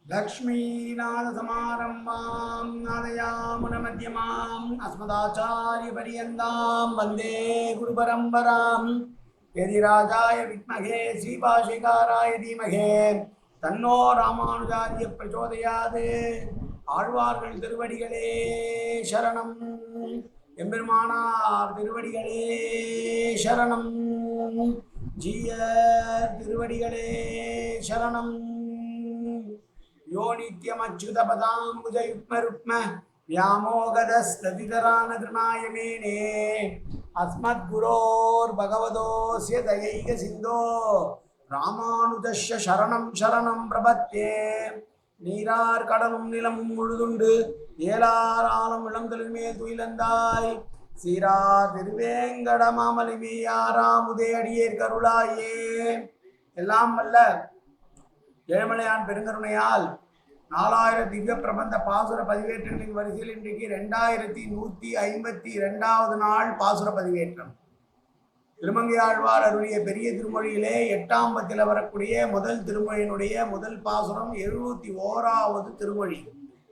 लक्ष्मीनाथसमारम्भां नादयामुनमध्यमाम् अस्मदाचार्यपर्यन्तां वन्दे गुरुपरम्परां यदिराजाय विद्महे श्रीभाष्यकाराय धीमहि तन्नो रामानुजार्य प्रचोदयात् ஆழ்வார்கள் திருவடிகளே சரணம் எம்பெருமானார் திருவடிகளே சரணம் ஜீயர் திருவடிகளே சரணம் यो नित्यमच्युतपदाम्बुजयुग्मरुक्म व्यामोगदस्तदितरानतृणाय मेने अस्मद्गुरोर्भगवतोऽस्य दयैकसिन्धो रामानुजस्य शरणं शरणं प्रपद्ये நீரார் கடலும் நிலமும் முழுதுண்டு ஏலார் ஆலம் இளந்தலின்மே துயிலந்தாய் சீரார் திருவேங்கட மாமலிமையாராமுதே அடியேர் கருளாயே. எல்லாம் வல்ல ஏழுமலையான் பெருங்கருணையால் 4000 திவ்ய பிரபந்த பாசுர பதிவேற்றங்களின் வரிசையில் இன்றைக்கு 2152வது நாள் பாசுர பதிவேற்றம். திருமங்கையாழ்வார் அருளிய பெரிய திருமொழியிலே 8ஆம் பத்தில் வரக்கூடிய முதல் திருமொழியினுடைய முதல் பாசுரம் 71வது திருமொழி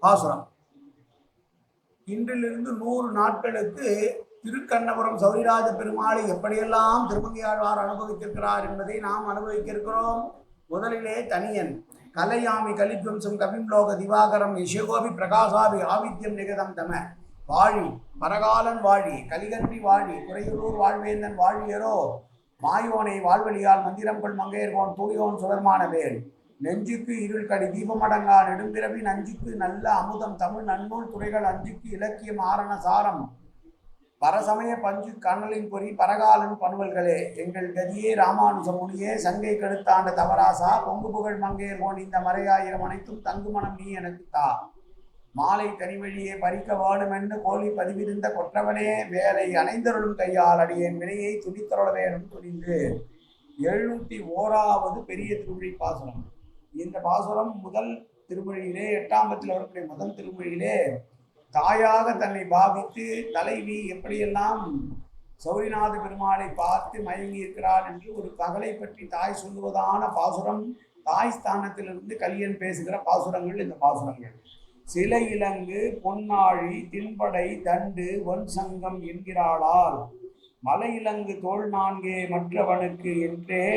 பாசுரம். இன்றிலிருந்து 100 நாட்களுக்கு திருக்கண்ணபுரம் சௌரிராஜ பெருமாளை எப்படியெல்லாம் திருமங்கையாழ்வார் அனுபவித்திருக்கிறார் என்பதை நாம் அனுபவிக்க இருக்கிறோம். முதலிலே தனியன் கலையாமி கலித்வம்சம் கவிம்லோக திவாகரம் யசகோபி பிரகாசாபி ஆவித்யம் நிகதம் தம வாழி பரகாலன் வாழி கலிகன்றி வாழி குறையூர் வாழ்வேந்தன் வாழியரோ மாயோனை வாழ்வழியால் மந்திரம்பல் மங்கையர்கோன் தூயோன் சுடர்மான வேல் நெஞ்சுக்கு இருள் கடி தீபமடங்கா நெடும்பிறவி நஞ்சுக்கு நல்ல அமுதம் தமிழ் நன்னூல் துறைகள் அஞ்சுக்கு இலக்கியம் ஆரண சாரம் பரசமய பஞ்சு கண்ணலின் பொறி பரகாலன் பணுவல்களே எங்கள் கதியே ராமானுஜ முனியே சங்கை கெடுத்தாண்ட தவராசா பொங்கு புகழ் மங்கையர் போன் இந்த மறையாயிரம் அனைத்தும் தங்குமணம் நீ எனக்கு தா மாலை தனிவழியே பறிக்க வேணுமென்று கோழி பதிவிருந்த கொற்றவனே வேலை அணைந்தருளும் கையால் அடியேன் வினையை துணித்தருள வேணும் துணிந்து. 701வது பெரிய திருமொழி பாசுரம். இந்த பாசுரம் முதல் திருமொழியிலே 8ஆம் பத்தில் வரக்கூடிய முதல் திருமொழியிலே தாயாக தன்னை பாவித்து தலைவி எப்படியெல்லாம் சௌரிநாத பெருமாளை பார்த்து மயங்கி இருக்கிறார் என்று ஒரு பகலை பற்றி தாய் சொல்லுவதான பாசுரம். தாய் ஸ்தானத்திலிருந்து கலியன் பேசுகிற பாசுரங்கள் இந்த பாசுரங்கள். சிலை இலங்கு பொன்னாழி தின்படை தண்டு ஒன் சங்கம் என்கிறாளால் மலை இலங்கு தோல் நான்கே மற்றவனுக்கு என்றே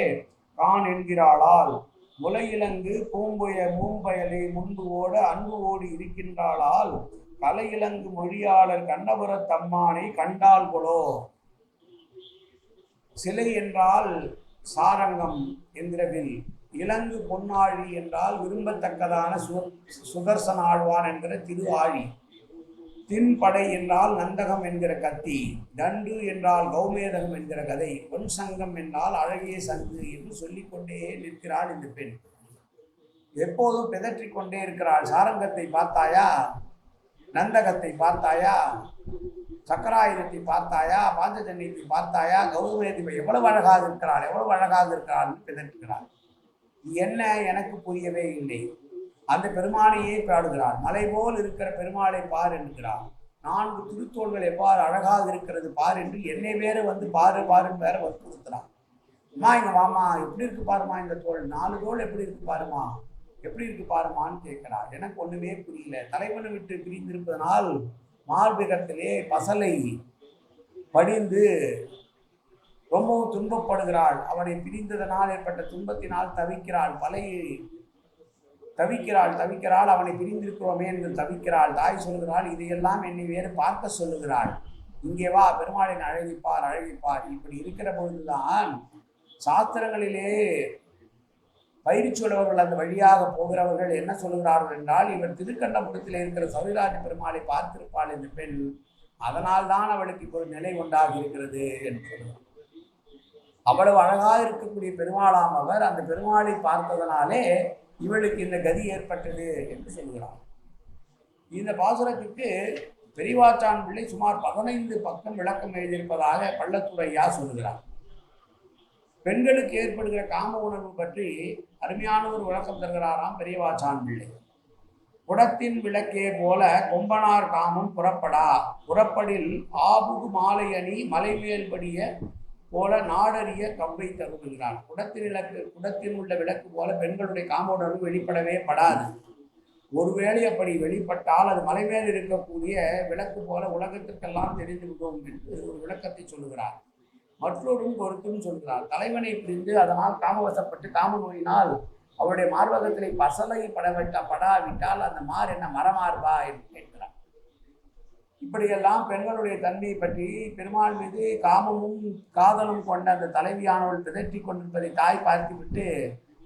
கான் என்கிறாளால் முலை இலங்கு பூம்புய மூம்பயலை முன்பு ஓட அன்பு ஓடி இருக்கின்றாளால் கலை இலங்கு மொழியாளர் கண்ணபுரத் தம்மானை கண்டால் கொலோ. சிலை என்றால் சாரங்கம் என்கிறவில், இலங்கு பொன்னாழி என்றால் விரும்பத்தக்கதான சுதர்சன ஆழ்வான் என்கிற திரு ஆழி, தின்படை என்றால் நந்தகம் என்கிற கத்தி, தண்டு என்றால் கௌமேதகம் என்கிற கதை, பொன் சங்கம் என்றால் அழகிய சங்கு என்று சொல்லிக்கொண்டே நிற்கிறாள் இந்த பெண். எப்போதும் பிதற்றிக் கொண்டே இருக்கிறாள். சாரங்கத்தை பார்த்தாயா, நந்தகத்தை பார்த்தாயா, சக்கராயுதத்தை பார்த்தாயா, பாஞ்சஜன்யத்தை பார்த்தாயா, கௌதமேதி எவ்வளவு அழகாக இருக்கிறாள், எவ்வளவு அழகாக இருக்கிறாள் என்று பிதற்றுகிறாள். என்ன எனக்கு புரியவே இல்லை. அந்த பெருமாளையே பாடுகிறாள். மலை போல் இருக்கிற பெருமாளை பார் என்கிறாள். 4 திருத்தோள்கள் எவ்வாறு அழகாக இருக்கிறது பார் என்று என்னை வேற வந்து பாரு பாருன்னு வேற வற்புறுத்துறான். அம்மா இங்க மாமா எப்படி இருக்கு பாருமா, இந்த தோல் 4 தோல் எப்படி இருக்கு பாருமா, எப்படி இருக்கு பாருமான்னு கேட்கிறாள். எனக்கு ஒண்ணுமே புரியல. தலைவனை விட்டு பிரிந்திருப்பதனால் மார்பிகத்திலே பசலை படிந்து ரொம்பவும் துன்பப்படுகிறாள். அவனை பிரிந்ததனால் ஏற்பட்ட துன்பத்தினால் தவிக்கிறாள். தவிக்கிறாள். அவனை பிரிந்திருக்கிறோமே என்று தவிக்கிறாள். தாய் சொல்கிறாள், இதையெல்லாம் என்னை வேறு பார்க்க சொல்லுகிறாள். இங்கே வா, பெருமாளின் அழகிப்பார். இப்படி இருக்கிற பொழுதுதான் சாஸ்திரங்களிலே பயிற்சியுள்ளவர்கள் அந்த வழியாக போகிறவர்கள் என்ன சொல்லுகிறார்கள் என்றால், இவர் திருக்கண்ணபுரத்தில் இருக்கிற சௌரிராஜ பெருமாளை பார்த்திருப்பாள் இந்த பெண், அதனால் தான் அவளுக்கு இப்போ ஒரு நிலை உண்டாகி இருக்கிறது என்று சொல்கிறார். அவ்வளவு அழகாக இருக்கக்கூடிய பெருமாளாம் அவர், அந்த பெருமாளை பார்த்ததனாலே இவளுக்கு இந்த கதி ஏற்பட்டது என்று சொல்கிறார். இந்த பாசுரத்துக்கு பெரியவாச்சான் பிள்ளை சுமார் 15 பக்கம் விளக்கம் எழுதியிருப்பதாக பள்ளத்துறையா சொல்கிறார். பெண்களுக்கு ஏற்படுகிற காம உணர்வு பற்றி அருமையான ஒரு விளக்கம் தருகிறாராம் பெரியவாச்சான் பிள்ளை. குடத்தின் விளக்கே போல கொம்பனார் காமம் புறப்படில் ஆபுகு மாலை அணி மலைமேல்படிய போல நாடறிய கம்பை தருகிறார். குடத்தின் உள்ள விளக்கு போல பெண்களுடைய காம உணர்வு வெளிப்படவே படாது. ஒருவேளை அப்படி வெளிப்பட்டால் அது மலை மேல் இருக்கக்கூடிய விளக்கு போல உலகத்திற்கெல்லாம் தெரிந்து விடும் என்று ஒரு விளக்கத்தை சொல்லுகிறார். மற்றொரும் பொருத்தும் சொல்கிறார். தலைவனை பிரிந்து அதனால் காமவசப்பட்டு காம நோயினால் அவருடைய மார்பகத்திலே பசலை படாவிட்டால் அந்த மார் என்ன மரமார்பா என்று கேட்கிறார். இப்படியெல்லாம் பெண்களுடைய தன்மையை பற்றி பெருமாள் மீது காமமும் காதலும் கொண்ட அந்த தலைவியானவள் பிதற்றி கொண்டிருப்பதை தாய் பார்த்துவிட்டு,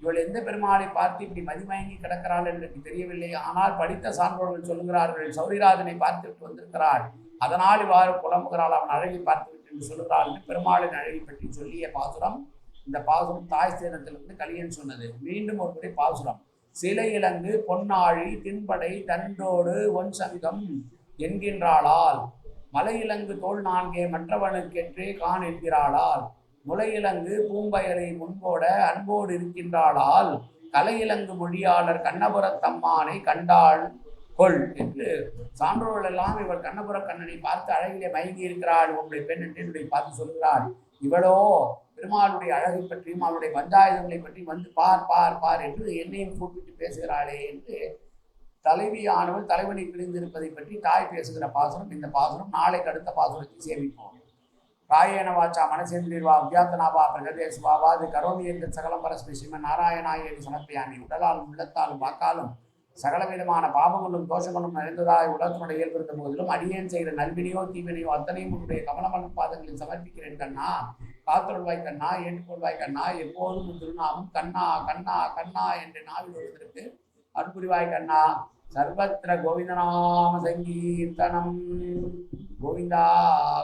இவள் எந்த பெருமாளை பார்த்து இப்படி மதிமயங்கி கிடக்கிறாள் என்று எனக்கு தெரியவில்லை, ஆனால் படித்த சான்றோர்கள் சொல்கிறார்கள் சௌரிராஜனை பார்த்துவிட்டு வந்திருக்கிறாள், அதனால் இவ்வாறு புலம்புகிறாள், அவன் அழகை பார்த்துவிட்டு என்று சொல்கிறாள். பெருமாளின் அழகை பற்றி சொல்லிய பாசுரம் இந்த பாசுரம் தாய் சேனத்திலிருந்து கலியன் சொன்னது. மீண்டும் ஒரு முறை பாசுரம். சிலை இலங்கு பொன்னாழி தின்படை தண்டோடு ஒன் சங்கம் என்கின்றாளால், மலையிலங்கு தோல் நான்கே மற்றவனுக்கென்றே கான் என்கிறாளால், முளையிலங்கு பூம்பயரை முன்போட அன்போடு இருக்கின்றாளால், கலையிலங்கு மொழியாளர் கண்ணபுரத்தம்மானை கண்டாள் கொள் என்று சான்றோர்கள் எல்லாம் இவள் கண்ணபுர கண்ணனை பார்த்து அழகிலே மயங்கி இருக்கிறாள், உங்களுடைய பெண் என்று பார்த்து சொல்கிறாள். இவளோ பெருமாளுடைய அழகை பற்றியும் அவருடைய பஞ்சாயுதங்களை பற்றியும் வந்து பார் பார் பார் என்று என்னையும் கூப்பிட்டு பேசுகிறாளே என்று தலைவியானவள் தலைவனை பிரிந்திருப்பதை பற்றி தாய் பேசுகிற பாசுரம் இந்த பாசுரம். நாளைக்கு அடுத்த பாசுரத்தை சேமிப்போம். ராயேன வாச்சா மனசேந்திரிவா அவ்யாத்தனாவா பிரகதேசுவாவா அது கரோமி என்ற சகலம் பரஸ்மை ஸ்ரீமன் நாராயணாயேடி சமர்ப்பியாமி. உடலாலும் உள்ளத்தாலும் வாக்காலும் சகலவிதமான பாவங்களும் தோஷங்களும் நிறைந்ததாய் உலகத்தினுடைய இயல்பிருந்த போதிலும் அடியேன் செய்கிற நல்வினையோ தீவினையோ அத்தனையும் உன்னுடைய கமலமலன் பாதங்களில் சமர்ப்பிக்கிறேன் கண்ணா. காத்தொருள்வாய் கண்ணா, ஏற்றுக்கொள்வாய் கண்ணா, எப்போதும் திருநாமம் கண்ணா கண்ணா கண்ணா என்று நாவில் வருவதற்கு அற்புரிவாய் கண்ணா. சர்வத்திர கோவிந்தநாம சங்கீர்த்தனம். கோவிந்தா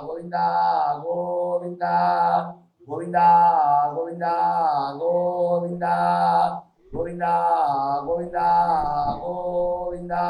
கோவிந்தா கோவிந்தா கோவிந்தா கோவிந்தா கோவிந்தா கோவிந்தா கோவிந்தா கோவிந்தா.